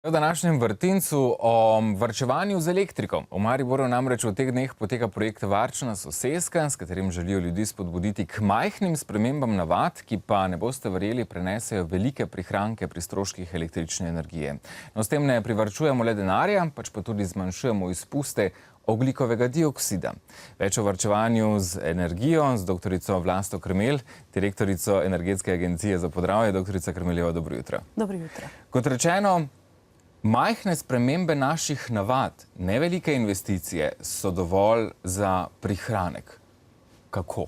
V današnjem vrtincu o varčevanju z elektriko. V Mariboru namreč v teh dneh poteka projekt Varčna soseska, s katerim želijo ljudi spodbuditi k majhnim spremembam navad, ki pa, ne boste verjeli, prenesejo velike prihranke pri stroških električne energije. No, s tem ne privarčujemo le denarja, pač pa tudi zmanjšujemo izpuste ogljikovega dioksida. Več o varčevanju z energijo z doktorico Vlasto Kremelj, direktorico Energetske agencije za Podravje. Doktorica Kremeljeva, dobro jutro. Dobro jutro. Kot rečeno, majhne spremembe naših navad, nevelike investicije so dovolj za prihranek. Kako?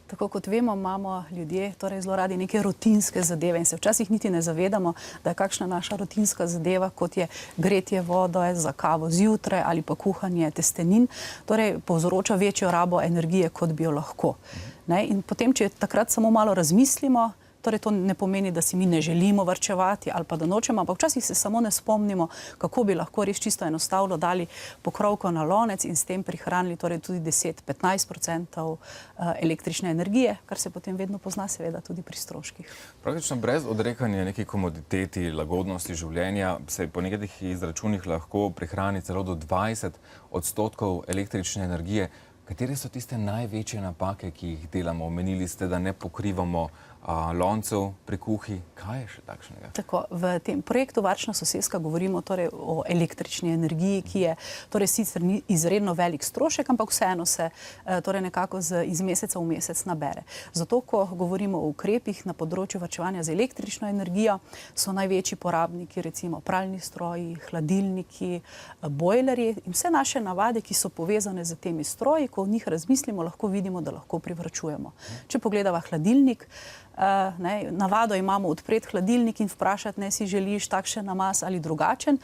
Tako kot vemo, imamo ljudje zelo radi neke rutinske zadeve in se včasih niti ne zavedamo, da je kakšna naša rutinska zadeva, kot je gretje vode za kavo zjutraj ali pa kuhanje testenin, povzroča večjo rabo energije, kot bi jo lahko. In potem, če takrat samo malo razmislimo, to ne pomeni, da si mi ne želimo varčevati ali pa da nočemo, ampak včasih se samo ne spomnimo, kako bi lahko res čisto enostavno dali pokrovko na lonec in s tem prihranili tudi 10–15% električne energije, kar se potem vedno pozna seveda tudi pri stroških. Praktično brez odrekanja neki komoditeti, lagodnosti življenja se po nekaterih izračunih lahko prihrani celo do 20% električne energije. Katere so tiste največje napake, ki jih delamo? Omenili ste, da ne pokrivamo loncev pri kuhi. Kaj je še takšnega? Tako, v tem projektu Varčna soseska govorimo o električni energiji, ki je sicer izredno velik strošek, ampak vseeno se nekako iz meseca v mesec nabere. Zato, ko govorimo o ukrepih na področju varčevanja z električno energijo, so največji porabniki recimo pralni stroji, hladilniki, bojlerji in vse naše navade, ki so povezane z temi stroji. Ko o njih razmislimo, lahko vidimo, da lahko privarčujemo. Če pogledava hladilnik, navado imamo odpreti hladilnik in vprašati, si želiš takšen namaz ali drugačen.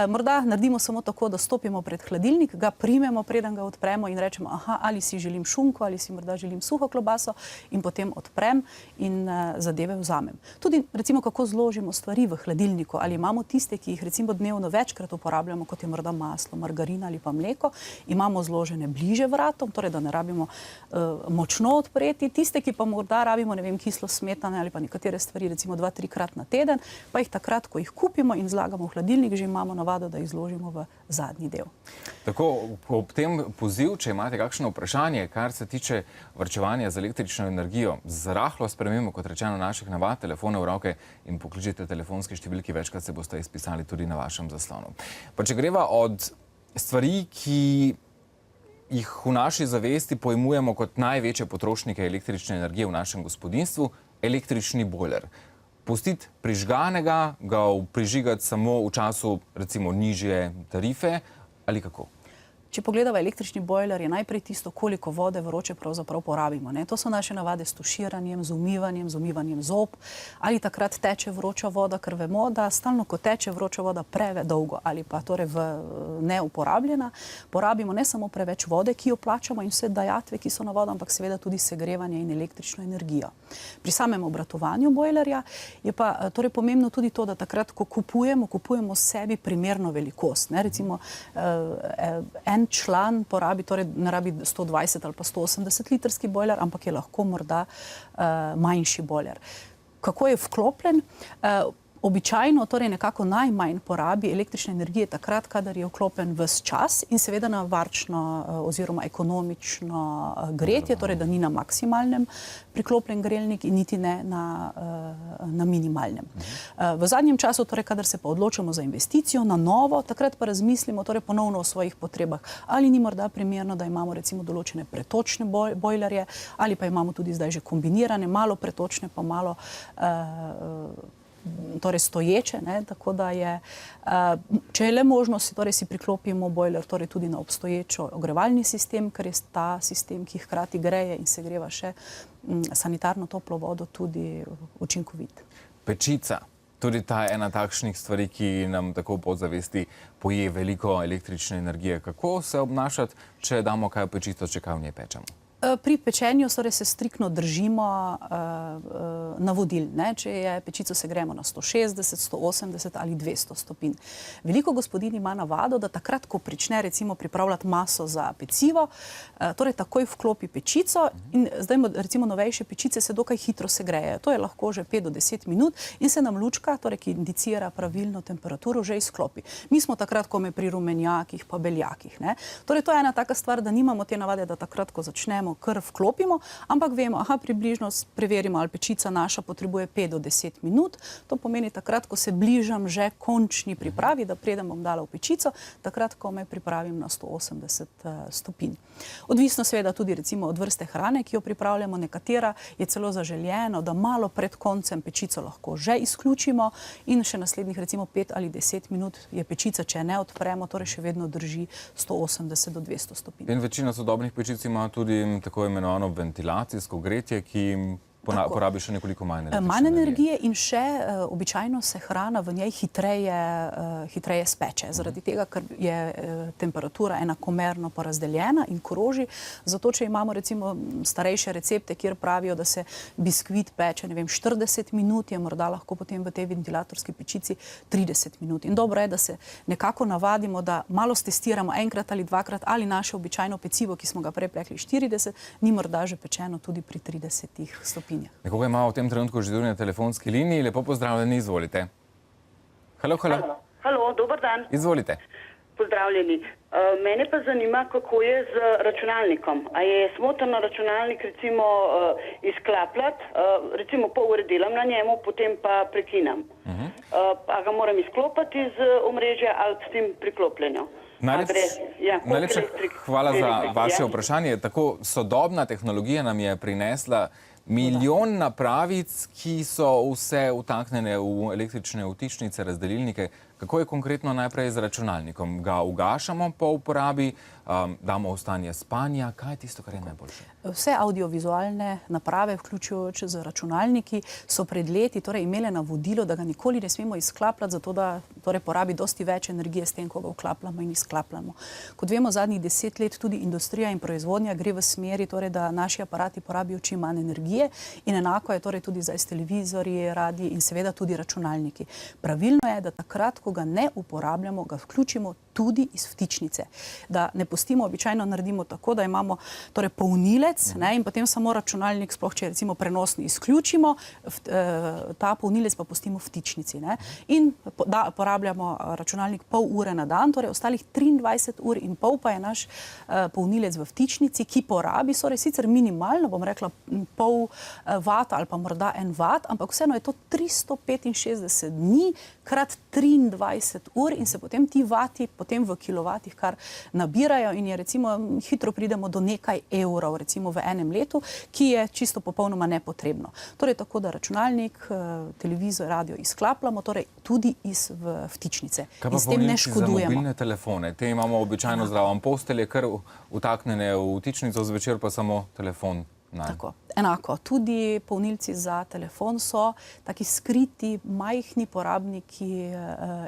Morda naredimo samo tako, da stopimo pred hladilnik, ga primemo, preden ga odpremo in rečemo, ali si želim šunko, ali si morda želim suho klobaso, in potem odprem in zadeve vzamem. Tudi recimo, kako zložimo stvari v hladilniku, ali imamo tiste, ki jih recimo dnevno večkrat uporabljamo, kot je morda maslo, margarin ali pa mleko, imamo zložene bliže vratom, da ne rabimo močno odpreti. Tiste, ki pa morda rabimo, kislo smetane ali pa nekatere stvari, recimo 2–3 na teden, pa jih takrat, ko jih kupimo in zlagamo v hladilnik, že imamo navado, da jih zložimo v zadnji del. Tako, ob tem poziv, če imate kakšno vprašanje, kar se tiče varčevanja z električno energijo, z rahlo spremembo, kot rečeno, naših navad, telefone v roke in pokličite telefonski številki, večkrat se boste izpisali tudi na vašem zaslonu. Pa če greva od stvari, ki jih v naši zavesti pojmujemo kot največje potrošnike električne energije v našem gospodinjstvu, električni bojler. Pustiti prižganega, ga prižigati samo v času recimo nižje tarife ali kako? Če pogledava električni bojler, je najprej tisto, koliko vode vroče pravzaprav porabimo. To so naše navade s tuširanjem, z umivanjem zob, ali takrat teče vroča voda, ker vemo, da stalno, ko teče vroča voda predolgo ali pa neuporabljena, porabimo ne samo preveč vode, ki jo plačamo, in vse dajatve, ki so na vodo, ampak seveda tudi segrevanje in električno energijo. Pri samem obratovanju bojlerja je pa pomembno tudi to, da takrat, ko kupujemo sebi primerno velikost. Recimo, en član porabi, ne rabi 120 ali pa 180 litrski bojler, ampak je lahko morda manjši bojler. Kako je vklopljen? Običajno nekako najmanj porabi električne energije takrat, kadar je vklopen ves čas in seveda na varčno oziroma ekonomično gretje, da ni na maksimalnem priklopljen grelnik in niti ne na minimalnem. V zadnjem času, kadar se pa odločamo za investicijo na novo, takrat pa razmislimo ponovno o svojih potrebah. Ali ni morda primerno, da imamo recimo določene pretočne bojlerje, ali pa imamo tudi zdaj že kombinirane, malo pretočne pa malo stoječe, tako da je, če je le možnost, si priklopimo bojler tudi na obstoječo ogrevalni sistem, ker je ta sistem, ki hkrati greje in segreva še sanitarno toplo vodo, tudi učinkovit. Pečica. Tudi ta je ena takšnih stvari, ki nam tako v podzavesti poje veliko električne energije. Kako se obnašati, če damo kaj v pečico, če kaj v njej pečemo? Pri pečenju se striktno držimo navodil. Če je pečico segrejemo na 160, 180 ali 200 stopinj. Veliko gospodinj ima navado, da takrat, ko prične recimo pripravljati maso za pecivo, torej takoj vklopi pečico in zdaj recimo novejše pečice se dokaj hitro segrejejo. To je lahko že 5 do 10 minut in se nam lučka, torej ki indicira pravilno temperaturo, že izklopi. Mi smo takrat kome pri rumenjakih pa beljakih. Torej to je ena taka stvar, da nimamo te navade, da takrat, ko začnemo, kar vklopimo, ampak vemo, približno preverimo, ali pečica naša potrebuje 5 do 10 minut. To pomeni takrat, ko se bližam že končni pripravi, da predem bom dala v pečico, takrat, ko me pripravim na 180 stopinj. Odvisno seveda tudi recimo od vrste hrane, ki jo pripravljamo. Nekatera je celo zaželjeno, da malo pred koncem pečico lahko že izključimo in še naslednjih recimo 5 ali 10 minut je pečica, če ne odpremo, torej še vedno drži 180 do 200 stopinj. In večina sodobnih pečic ima tudi tako imenovano ventilacijsko gretje, ki porabi še nekoliko manj energije. Manj energije in še običajno se hrana v njej hitreje speče. Zaradi tega, ker je temperatura enakomerno porazdeljena in kroži. Zato, če imamo recimo starejše recepte, kjer pravijo, da se biskvit peče, 40 minut, je morda lahko potem v tej ventilatorski pečici 30 minut. In dobro je, da se nekako navadimo, da malo stestiramo enkrat ali dvakrat, ali naše običajno pecivo, ki smo ga prej pekli 40, ni morda že pečeno tudi pri 30 stopinjah. Nekoga ima v tem trenutku že na telefonski liniji. Lepo pozdravljeni, izvolite. Halo. Halo, dober dan. Izvolite. Pozdravljeni. Mene pa zanima, kako je z računalnikom. A je smotrno računalnik recimo izklapljati, recimo pol ure delam na njemu, potem pa prekinam. A ga moram izklopiti iz omrežja ali s tem priklopljenju? Najlepša hvala za vaše vprašanje. Tako sodobna tehnologija nam je prinesla milijon napravic, ki so vse vtaknjene v električne vtičnice, razdelilnike. Kako je konkretno najprej z računalnikom? Ga ugašamo po uporabi, damo v stanje spanja? Kaj je tisto, kar je najboljše? Vse audiovizualne naprave, vključujoč z računalniki, so pred leti imele navodilo, da ga nikoli ne smemo izklapljati, zato da porabi dosti več energije s tem, ko ga vklapljamo in izklapljamo. Kot vemo, zadnjih 10 let tudi industrija in proizvodnja gre v smeri, da naši aparati porabijo čim manj energije in enako je tudi zdaj s televizorji, radiji in seveda tudi računalniki. Pravilno je, da takrat, ko ga ne uporabljamo, ga vključimo tudi iz vtičnice. Da ne pustimo, običajno naredimo tako, da imamo polnilec in potem samo računalnik, sploh če recimo prenosni izključimo, ta polnilec pa pustimo v vtičnici. In porabljamo računalnik pol ure na dan, torej ostalih 23 ur in pol pa je naš polnilec v vtičnici, ki porabi, sicer minimalno, bom rekla, pol vata ali pa morda 1 vat, ampak vseeno je to 365 dni krat 23 ur in se potem ti vati potem v kilovatih kar nabirajo in je recimo hitro pridemo do nekaj evrov recimo v enem letu, ki je čisto popolnoma nepotrebno. Torej tako, da računalnik, televizor, radio izklapljamo, torej tudi iz vtičnice. In s tem ne škodujemo. Kaj pa polnilci za mobilne telefone? Te imamo običajno zraven postelje, kar vtaknjene v vtičnico, zvečer pa samo telefon. Tako, enako. Tudi polnilci za telefon so taki skriti, majhni porabniki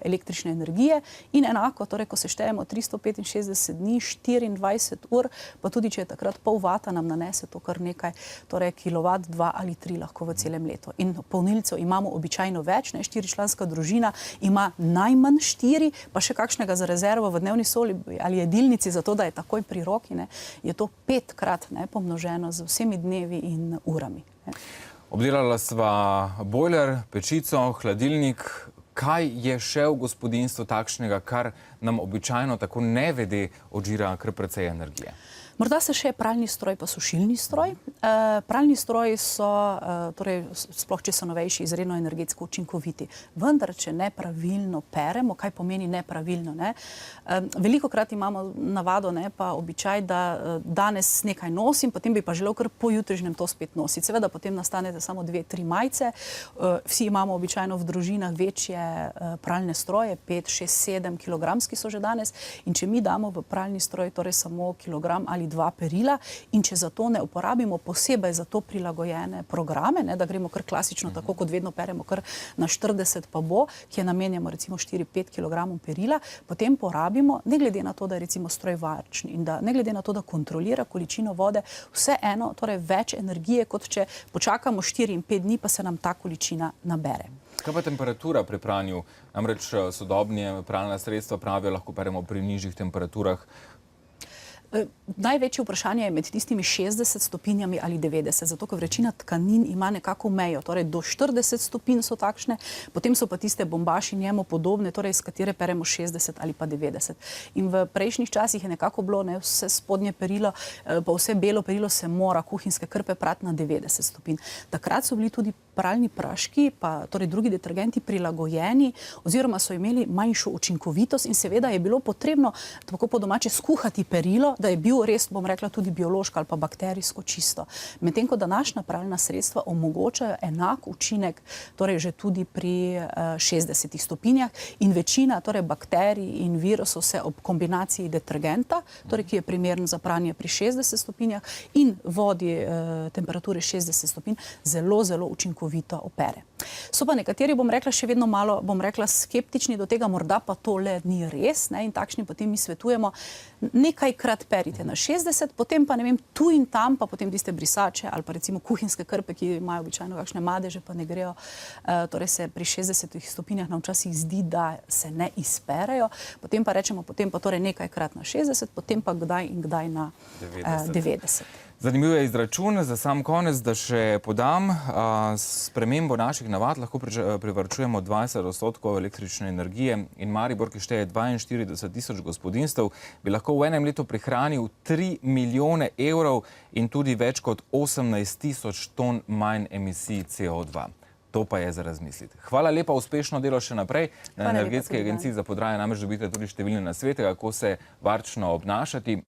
električne energije in enako, torej, ko se štejemo 365 dni, 24 ur, pa tudi, če je takrat pol vata, nam nanese to kar nekaj, torej kilovat, 2 ali 3 lahko v celem letu. In polnilcev imamo običajno več, 4-članska družina ima najmanj 4, pa še kakšnega za rezervo v dnevni soli ali jedilnici, zato da je takoj pri roki, je to 5-krat pomnoženo z vsemi dnevi in urami. Obdelala sva bojler, pečico, hladilnik. Kaj je še v gospodinjstvu takšnega, kar nam običajno tako nevede odžira kar precej energije? Morda se še pralni stroj pa sušilni stroj. Pralni stroji so, torej sploh če so novejši, izredno energetsko učinkoviti. Vendar, če nepravilno peremo, kaj pomeni nepravilno? Velikokrat imamo navado, pa običaj, da danes nekaj nosim, potem bi pa želel kar pojutrišnjem to spet nositi. Seveda potem nastanete samo 2-3 majice. Vsi imamo običajno v družinah večje pralne stroje, 5, 6, 7 kilogramski so že danes, in če mi damo v pralni stroj torej samo kilogram ali 2 perila in če za to ne uporabimo posebej za to prilagojene programe, ne, da gremo kar klasično, tako kot vedno peremo kar na 40 pa bo, ki je namenjamo recimo 4-5 kilogramov perila, potem porabimo, ne glede na to, da je recimo stroj varčen in da ne glede na to, da kontrolira količino vode, vseeno torej več energije, kot če počakamo 4 in 5 dni, pa se nam ta količina nabere. Kaj pa temperatura pri pranju? Namreč sodobne pralna sredstva pravijo, lahko peremo pri nižjih temperaturah. Največje vprašanje je med tistimi 60 stopinjami ali 90, zato ker večina tkanin ima nekako mejo, torej do 40 stopinj so takšne, potem so pa tiste bombaši njemu podobne, torej s katere peremo 60 ali pa 90. In v prejšnjih časih je nekako bilo, ne, vse spodnje perilo, pa vse belo perilo se mora, kuhinjske krpe prati na 90 stopinj. Takrat so bili tudi pralni praški, pa torej drugi detergenti prilagojeni oziroma so imeli manjšo učinkovitost in seveda je bilo potrebno tako po domače skuhati perilo, da je bil res, bom rekla, tudi biološko ali pa bakterijsko čisto. Medtem ko današnja pralna sredstva omogočajo enak učinek, torej že tudi pri 60 stopinjah in večina torej bakterij in virusov se ob kombinaciji detergenta, torej ki je primeren za pranje pri 60 stopinjah in vodi temperature 60 stopinj, zelo, zelo učinkovito opere. So pa nekateri, bom rekla, še vedno malo, bom rekla, skeptični do tega, morda pa tole ni res, ne, in takšni potem mi svetujemo, nekajkrat perite na 60, potem pa ne vem, tu in tam, pa potem tiste brisače ali pa recimo kuhinjske krpe, ki imajo običajno kakšne madeže, pa ne grejo, torej se pri 60 stopinjah nam včasih zdi, da se ne izperejo, potem pa rečemo, potem pa torej nekajkrat na 60, potem pa kdaj in kdaj na 90. Zanimiv je izračun. Za sam konec, da še podam, s spremembo naših navad lahko privarčujemo 20% električne energije in Maribor, ki šteje 42 tisoč gospodinjstev, bi lahko v enem letu prihranil 3 milijone evrov in tudi več kot 18 tisoč ton manj emisij CO2. To pa je za razmisliti. Hvala lepa, uspešno delo še naprej. Na Energetski agenciji za Podravje namreč dobite tudi številne nasvete, kako se varčno obnašati.